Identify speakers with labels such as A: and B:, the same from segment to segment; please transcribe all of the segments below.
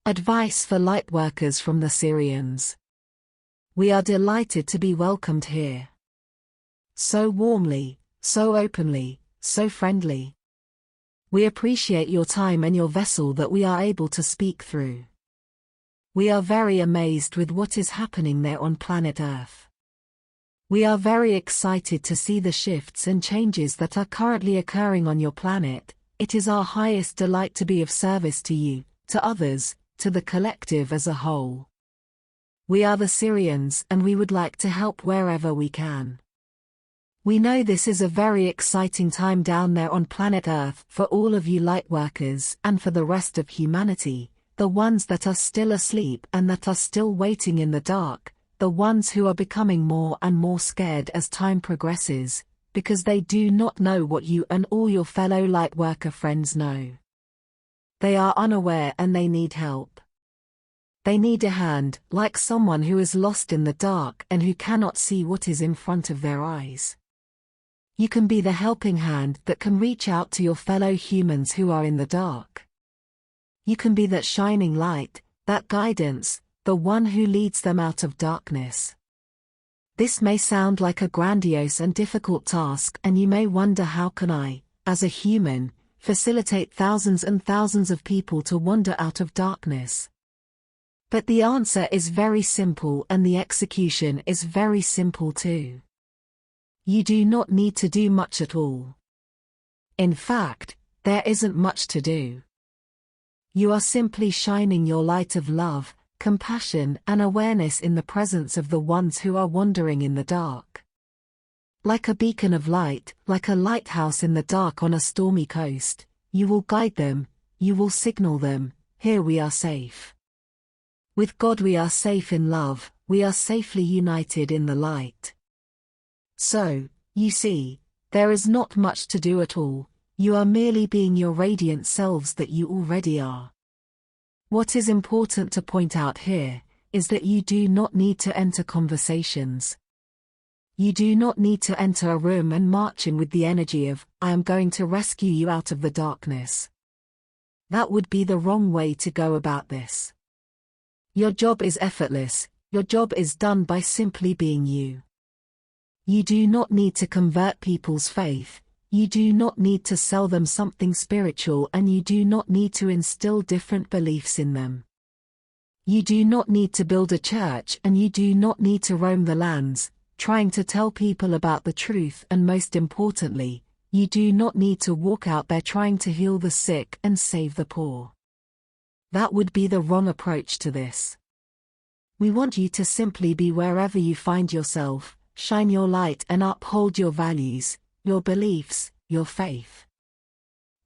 A: Advice for Lightworkers from the Sirians. We are delighted to be welcomed here. So warmly, so openly, so friendly. We appreciate your time and your vessel that we are able to speak through. We are very amazed with what is happening there on planet Earth. We are very excited to see the shifts and changes that are currently occurring on your planet. It is our highest delight to be of service to you, to others, to the collective as a whole. We are the Sirians and we would like to help wherever we can. We know this is a very exciting time down there on planet Earth for all of you Lightworkers and for the rest of humanity, the ones that are still asleep and that are still waiting in the dark, the ones who are becoming more and more scared as time progresses, because they do not know what you and all your fellow Lightworker friends know. They are unaware and they need help. They need a hand, like someone who is lost in the dark and who cannot see what is in front of their eyes. You can be the helping hand that can reach out to your fellow humans who are in the dark. You can be that shining light, that guidance, the one who leads them out of darkness. This may sound like a grandiose and difficult task, and you may wonder, how can I, as a human, facilitate thousands and thousands of people to wander out of darkness? But the answer is very simple and the execution is very simple too. You do not need to do much at all. In fact, there isn't much to do. You are simply shining your light of love, compassion and awareness in the presence of the ones who are wandering in the dark. Like a beacon of light, like a lighthouse in the dark on a stormy coast, you will guide them, you will signal them, here we are safe. With God we are safe in love, we are safely united in the light. So, you see, there is not much to do at all, you are merely being your radiant selves that you already are. What is important to point out here, is that you do not need to enter conversations. You do not need to enter a room and march in with the energy of, I am going to rescue you out of the darkness. That would be the wrong way to go about this. Your job is effortless, your job is done by simply being you. You do not need to convert people's faith, you do not need to sell them something spiritual, and you do not need to instill different beliefs in them. You do not need to build a church, and you do not need to roam the lands, trying to tell people about the truth, and most importantly, you do not need to walk out there trying to heal the sick and save the poor. That would be the wrong approach to this. We want you to simply be wherever you find yourself, shine your light and uphold your values, your beliefs, your faith.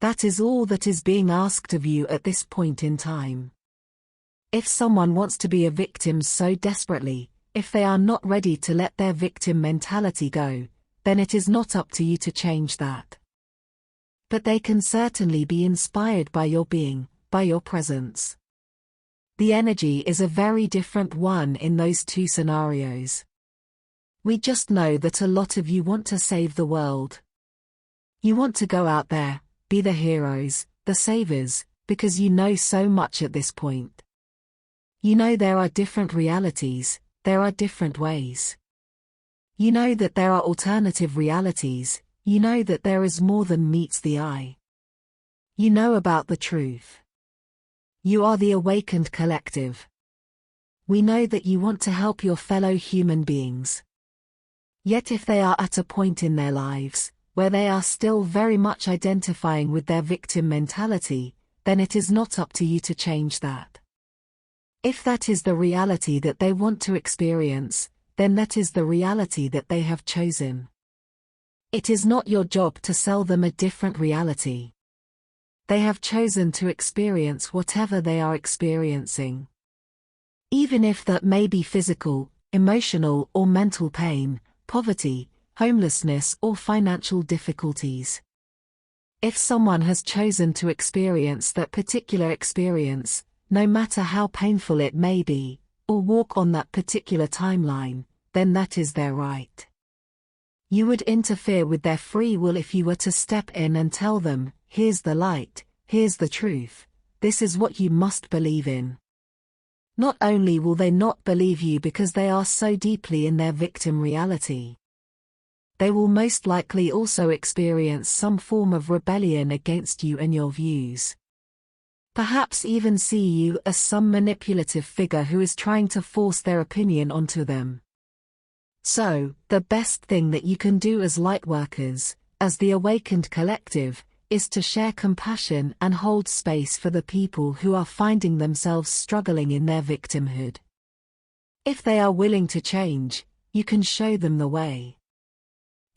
A: That is all that is being asked of you at this point in time. If someone wants to be a victim so desperately, if they are not ready to let their victim mentality go, then it is not up to you to change that. But they can certainly be inspired by your being, by your presence. The energy is a very different one in those two scenarios. We just know that a lot of you want to save the world. You want to go out there, be the heroes, the savers, because you know so much at this point. You know there are different realities, there are different ways. You know that there are alternative realities, you know that there is more than meets the eye. You know about the truth. You are the awakened collective. We know that you want to help your fellow human beings. Yet if they are at a point in their lives, where they are still very much identifying with their victim mentality, then it is not up to you to change that. If that is the reality that they want to experience, then that is the reality that they have chosen. It is not your job to sell them a different reality. They have chosen to experience whatever they are experiencing. Even if that may be physical, emotional or mental pain, poverty, homelessness or financial difficulties. If someone has chosen to experience that particular experience, no matter how painful it may be, or walk on that particular timeline, then that is their right. You would interfere with their free will if you were to step in and tell them, here's the light, here's the truth, this is what you must believe in. Not only will they not believe you because they are so deeply in their victim reality, they will most likely also experience some form of rebellion against you and your views. Perhaps even see you as some manipulative figure who is trying to force their opinion onto them. So, the best thing that you can do as Lightworkers, as the awakened collective, is to share compassion and hold space for the people who are finding themselves struggling in their victimhood. If they are willing to change, you can show them the way.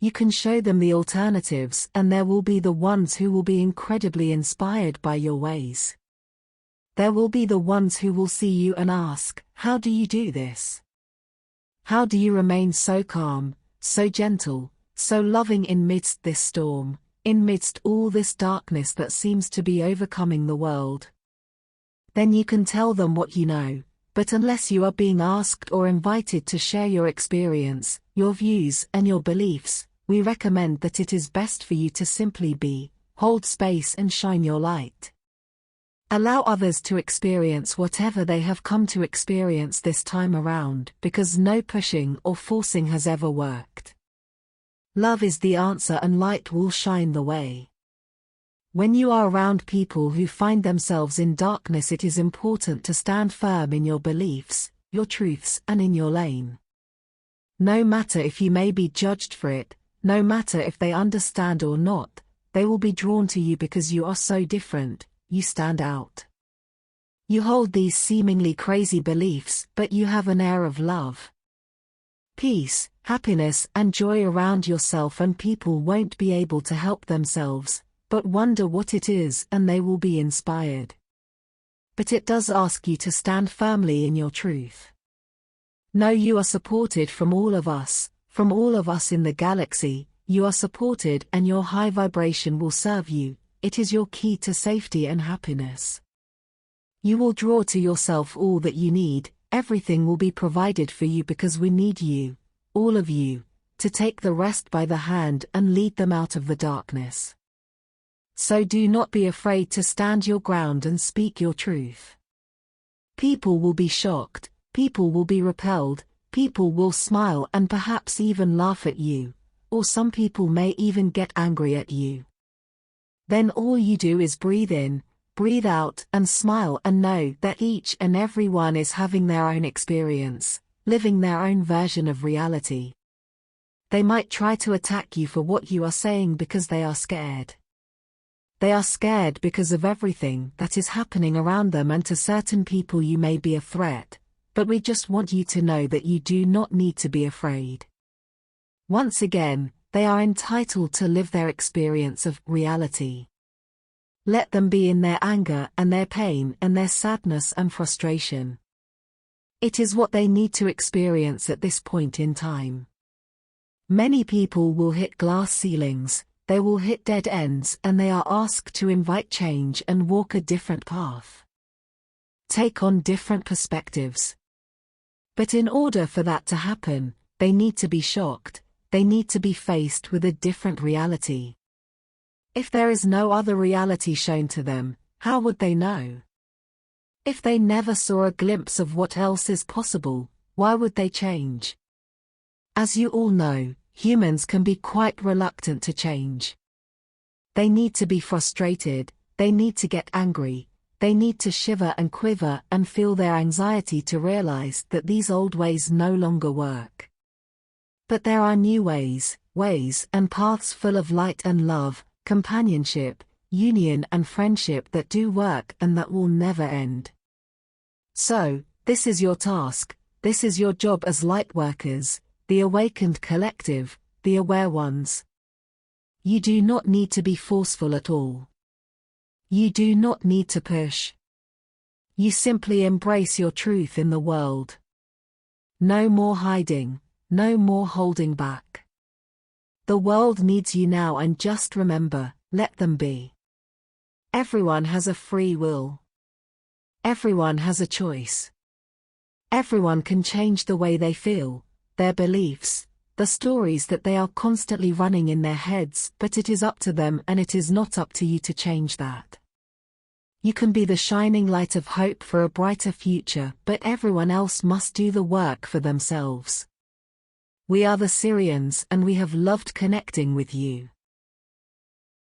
A: You can show them the alternatives, and there will be the ones who will be incredibly inspired by your ways. There will be the ones who will see you and ask, "How do you do this? How do you remain so calm, so gentle, so loving in midst this storm, in midst all this darkness that seems to be overcoming the world?" Then you can tell them what you know, but unless you are being asked or invited to share your experience, your views and your beliefs, we recommend that it is best for you to simply be, hold space and shine your light. Allow others to experience whatever they have come to experience this time around, because no pushing or forcing has ever worked. Love is the answer and light will shine the way. When you are around people who find themselves in darkness, it is important to stand firm in your beliefs, your truths, and in your lane. No matter if you may be judged for it, no matter if they understand or not, they will be drawn to you because you are so different. You stand out. You hold these seemingly crazy beliefs, but you have an air of love, peace, happiness, and joy around yourself, and people won't be able to help themselves, but wonder what it is, and they will be inspired. But it does ask you to stand firmly in your truth. Know you are supported from all of us in the galaxy. You are supported, and your high vibration will serve you. It is your key to safety and happiness. You will draw to yourself all that you need, everything will be provided for you because we need you, all of you, to take the rest by the hand and lead them out of the darkness. So do not be afraid to stand your ground and speak your truth. People will be shocked, people will be repelled, people will smile and perhaps even laugh at you, or some people may even get angry at you. Then all you do is breathe in, breathe out, and smile, and know that each and every one is having their own experience, living their own version of reality. They might try to attack you for what you are saying because they are scared. They are scared because of everything that is happening around them, and to certain people you may be a threat, but we just want you to know that you do not need to be afraid. Once again, they are entitled to live their experience of reality. Let them be in their anger and their pain and their sadness and frustration. It is what they need to experience at this point in time. Many people will hit glass ceilings, they will hit dead ends, and they are asked to invite change and walk a different path. Take on different perspectives. But in order for that to happen, they need to be shocked. They need to be faced with a different reality. If there is no other reality shown to them, how would they know? If they never saw a glimpse of what else is possible, why would they change? As you all know, humans can be quite reluctant to change. They need to be frustrated, they need to get angry, they need to shiver and quiver and feel their anxiety to realize that these old ways no longer work. But there are new ways and paths full of light and love, companionship, union and friendship that do work and that will never end. So, this is your task, this is your job as Lightworkers, the awakened collective, the aware ones. You do not need to be forceful at all. You do not need to push. You simply embrace your truth in the world. No more hiding. No more holding back. The world needs you now, and just remember, let them be. Everyone has a free will. Everyone has a choice. Everyone can change the way they feel, their beliefs, the stories that they are constantly running in their heads, but it is up to them and it is not up to you to change that. You can be the shining light of hope for a brighter future, but everyone else must do the work for themselves. We are the Sirians, and we have loved connecting with you.